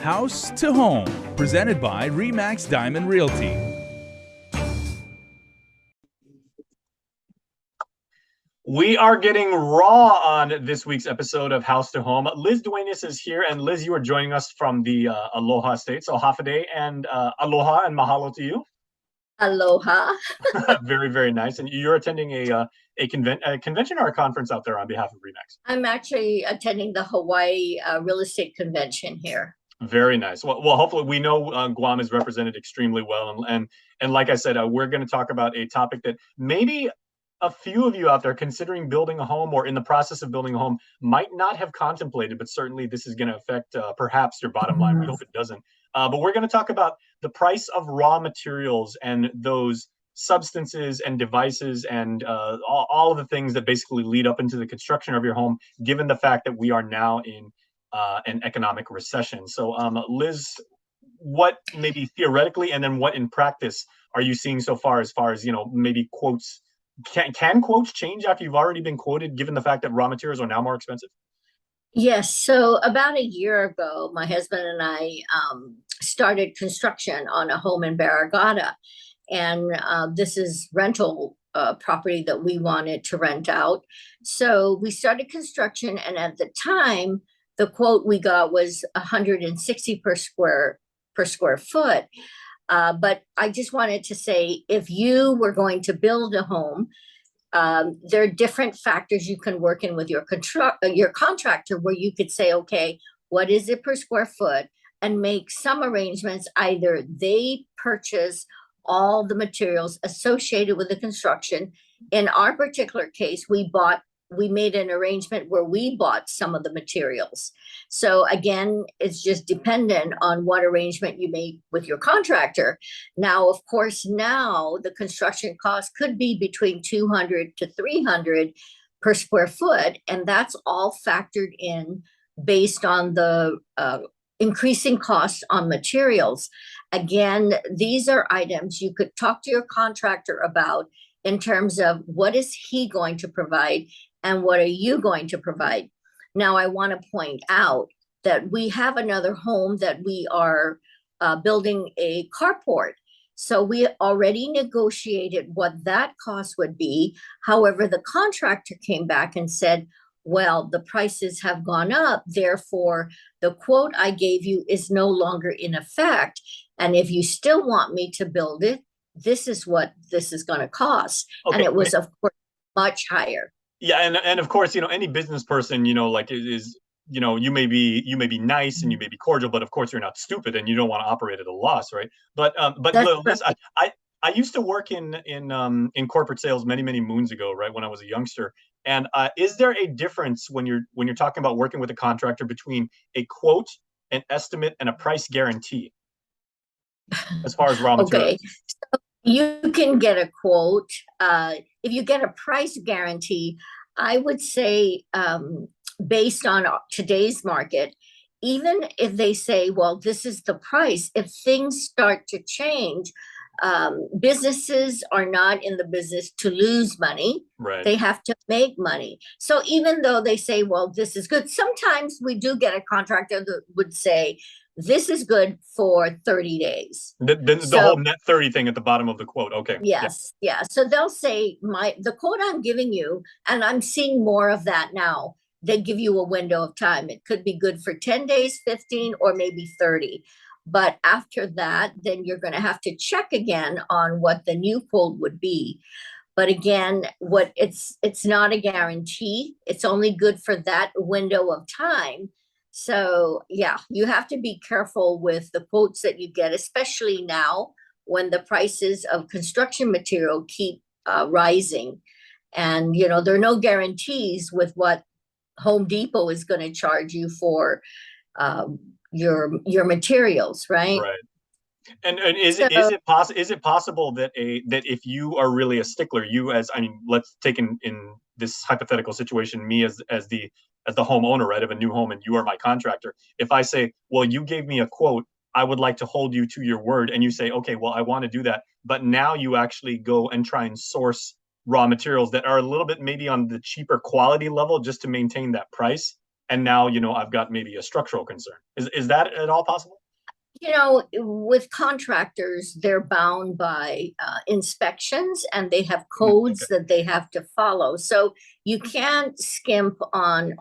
House to Home, presented by Remax Diamond Realty. We are getting raw on this week's episode of House to Home. Liz Duenas is here, and Liz, you are joining us from the Aloha State. So hafa and aloha and mahalo to you. Aloha. Very, very nice. And you're attending a convention or a conference out there on behalf of Remax? I'm actually attending the Hawaii real estate convention here. Very nice. Well, hopefully we know Guam is represented extremely well, and like I said, we're going to talk about a topic that maybe a few of you out there considering building a home or in the process of building a home might not have contemplated, but certainly this is going to affect perhaps your bottom line. We hope it doesn't. But we're going to talk about the price of raw materials and those substances and devices and all of the things that basically lead up into the construction of your home, given the fact that we are now in an economic recession. So Liz, what maybe theoretically and then what in practice are you seeing so far as maybe quotes? Can quotes change after you've already been quoted, given the fact that raw materials are now more expensive? Yes. So about a year ago, my husband and I started construction on a home in Barragata. And this is rental property that we wanted to rent out. So we started construction. And at the time, the quote we got was 160 per square foot. But I just wanted to say, if you were going to build a home, there are different factors you can work in with your contractor, where you could say, okay, what is it per square foot, and make some arrangements. Either they purchase all the materials associated with the construction. In our particular case, we made an arrangement where we bought some of the materials. So again, it's just dependent on what arrangement you made with your contractor. Now, of course, now the construction cost could be between 200 to 300 per square foot. And that's all factored in based on the increasing costs on materials. Again, these are items you could talk to your contractor about in terms of what is he going to provide and what are you going to provide. Now, I want to point out that we have another home that we are building a carport. So we already negotiated what that cost would be. However, the contractor came back and said, well, the prices have gone up. Therefore, the quote I gave you is no longer in effect. And if you still want me to build it, this is what this is going to cost. Okay. And it was, of course, much higher. Yeah, and of course, any business person, like is you may be nice and you may be cordial, but of course you're not stupid and you don't want to operate at a loss, right? But Liz, I used to work in corporate sales many moons ago, right, when I was a youngster. And is there a difference when you're talking about working with a contractor between a quote, an estimate, and a price guarantee as far as raw materials? Okay. So you can get a quote. If you get a price guarantee, I would say based on today's market, even if they say, well, this is the price, if things start to change, businesses are not in the business to lose money. Right. They have to make money. So even though they say, well, this is good, sometimes we do get a contractor that would say, this is good for 30 days. The whole net 30 thing at the bottom of the quote. Okay. Yes. Yeah. So they'll say the quote I'm giving you, and I'm seeing more of that now. They give you a window of time. It could be good for 10 days, 15, or maybe 30. But after that, then you're going to have to check again on what the new quote would be. But again, it's not a guarantee. It's only good for that window of time. So yeah, you have to be careful with the quotes that you get, especially now when the prices of construction material keep rising. And, there are no guarantees with what Home Depot is going to charge you for your materials, right? Right. And is it possible that if you are really a stickler, let's take in this hypothetical situation, me as the homeowner, right, of a new home, and you are my contractor. If I say, well, you gave me a quote, I would like to hold you to your word, and you say, okay, well, I want to do that, but now you actually go and try and source raw materials that are a little bit maybe on the cheaper quality level just to maintain that price. and now, I've got maybe a structural concern. Is that at all possible? With contractors, they're bound by inspections and they have Okay. codes that they have to follow. So you can't skimp on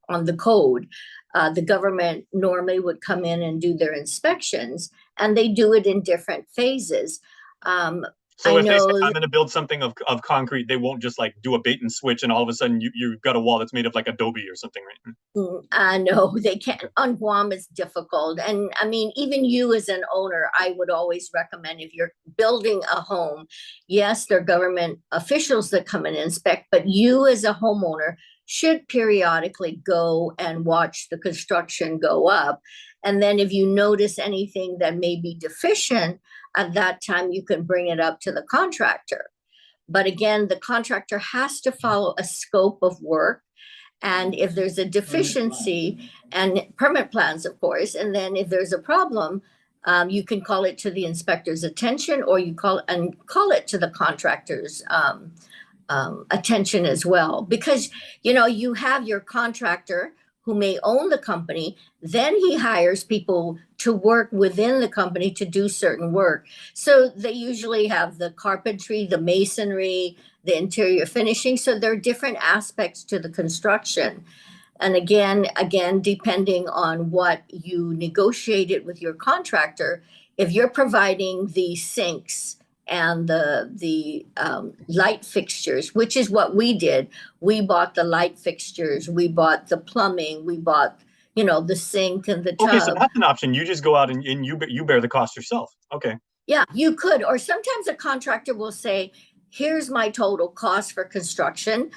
the code. The government normally would come in and do their inspections, and they do it in different phases. So I if they say know. I'm going to build something of concrete, they won't just like do a bait and switch and all of a sudden you've got a wall that's made of like adobe or something, right? I know they can't. On Guam, it's difficult. And I mean, even you as an owner, I would always recommend if you're building a home, yes, there are government officials that come and inspect, but you as a homeowner should periodically go and watch the construction go up. And then if you notice anything that may be deficient, at that time you can bring it up to the contractor. But again, the contractor has to follow a scope of work. And if there's a deficiency, and permit plans, of course, and then if there's a problem, you can call it to the inspector's attention, or you call it to the contractor's attention as well. Because you have your contractor who may own the company, then he hires people to work within the company to do certain work. So they usually have the carpentry, the masonry, the interior finishing. So there are different aspects to the construction. And again, depending on what you negotiated with your contractor, if you're providing the sinks and the light fixtures, which is what we did. We bought the light fixtures, we bought the plumbing, we bought, the sink and the tub. Okay, so that's an option. You just go out and you bear the cost yourself. Okay. Yeah, you could. Or sometimes a contractor will say, here's my total cost for construction.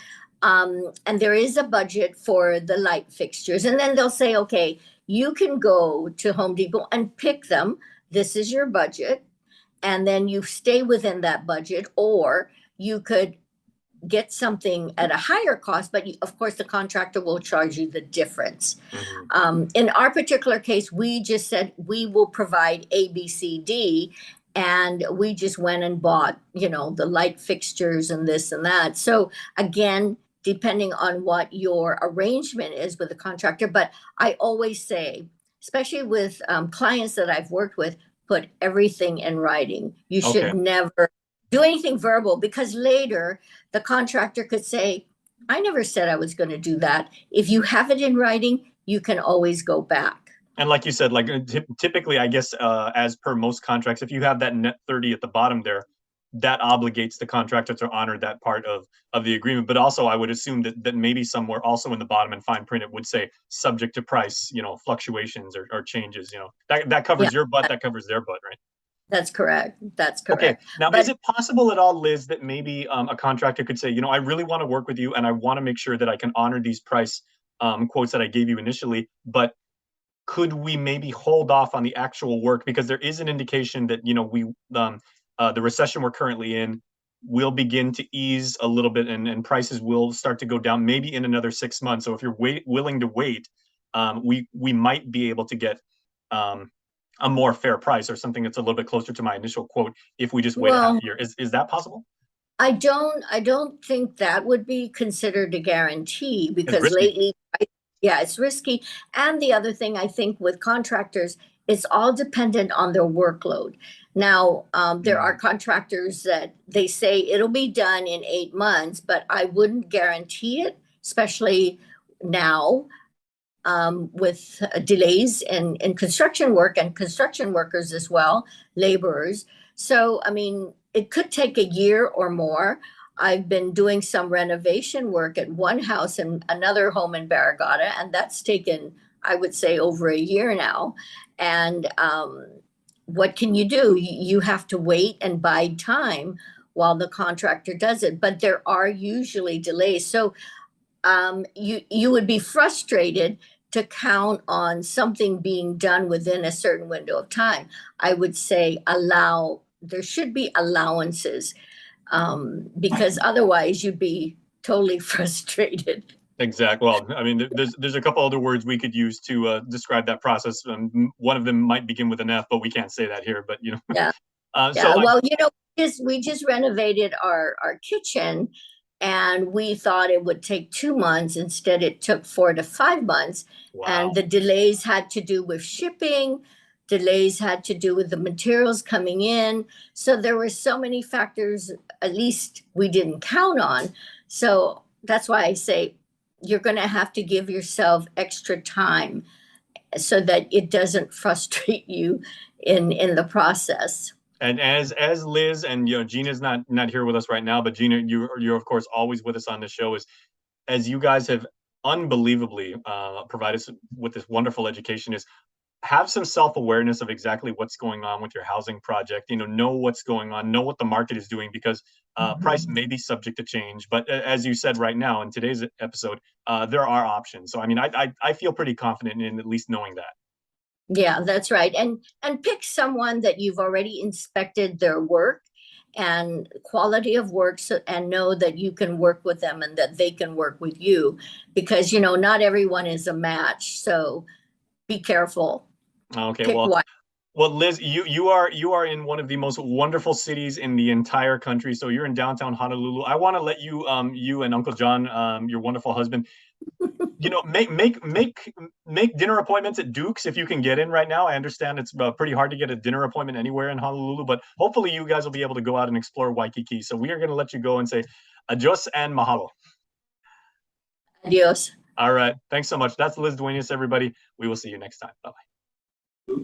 And there is a budget for the light fixtures. And then they'll say, okay, you can go to Home Depot and pick them. This is your budget. And then you stay within that budget, or you could get something at a higher cost, but of course the contractor will charge you the difference. Mm-hmm. In our particular case, we just said we will provide A, B, C, D, and we just went and bought, the light fixtures and this and that. So again, depending on what your arrangement is with the contractor, but I always say, especially with clients that I've worked with, put everything in writing. You should never do anything verbal, because later the contractor could say, I never said I was going to do that. If you have it in writing, you can always go back. And like you said, like typically, I guess, as per most contracts, if you have that net 30 at the bottom there, that obligates the contractor to honor that part of the agreement. But also, I would assume that maybe somewhere also in the bottom in fine print, it would say subject to price, fluctuations or changes, that covers your butt, that covers their butt, right? That's correct. Okay. Now, is it possible at all, Liz, that maybe a contractor could say, I really want to work with you and I want to make sure that I can honor these price quotes that I gave you initially, but could we maybe hold off on the actual work, because there is an indication that, the recession we're currently in will begin to ease a little bit, and prices will start to go down maybe in another 6 months. So if you're willing to wait, we might be able to get a more fair price, or something that's a little bit closer to my initial quote if we just wait a half year. Is that possible? I don't think that would be considered a guarantee, because lately, it's risky. And the other thing, I think with contractors, it's all dependent on their workload. Now, there are contractors that they say it'll be done in 8 months, but I wouldn't guarantee it, especially now with delays in construction work, and construction workers as well, laborers. So, I mean, it could take a year or more. I've been doing some renovation work at one house and another home in Barragata, and that's taken, I would say, over a year now. And what can you do? You have to wait and bide time while the contractor does it. But there are usually delays. So you would be frustrated to count on something being done within a certain window of time. I would say there should be allowances, because otherwise you'd be totally frustrated. Exactly. Well, I mean, there's a couple other words we could use to describe that process. One of them might begin with an F, but we can't say that here. But Yeah. So well, we just renovated our kitchen, and we thought it would take 2 months. Instead, it took 4 to 5 months. Wow. And the delays had to do with shipping, delays had to do with the materials coming in. So there were so many factors, at least we didn't count on. So that's why I say you're going to have to give yourself extra time so that it doesn't frustrate you in the process. And as Liz and Gina's not here with us right now, but Gina, you're of course always with us on the show. As you guys have unbelievably provided us with this wonderful education, is have some self-awareness of exactly what's going on with your housing project. Know what's going on, know what the market is doing, because price may be subject to change. But as you said right now in today's episode, there are options. So I mean, I feel pretty confident in at least knowing that. Yeah, that's right. And pick someone that you've already inspected their work and quality of work, and know that you can work with them and that they can work with you, because not everyone is a match. So be careful. Okay, Pick well, one. well, Liz, you are in one of the most wonderful cities in the entire country. So you're in downtown Honolulu. I want to let you you and Uncle John, your wonderful husband, make dinner appointments at Duke's if you can get in right now. I understand it's pretty hard to get a dinner appointment anywhere in Honolulu, but hopefully you guys will be able to go out and explore Waikiki. So we are going to let you go and say adios and mahalo. Adios. All right. Thanks so much. That's Liz Duenas, everybody. We will see you next time. Bye-bye.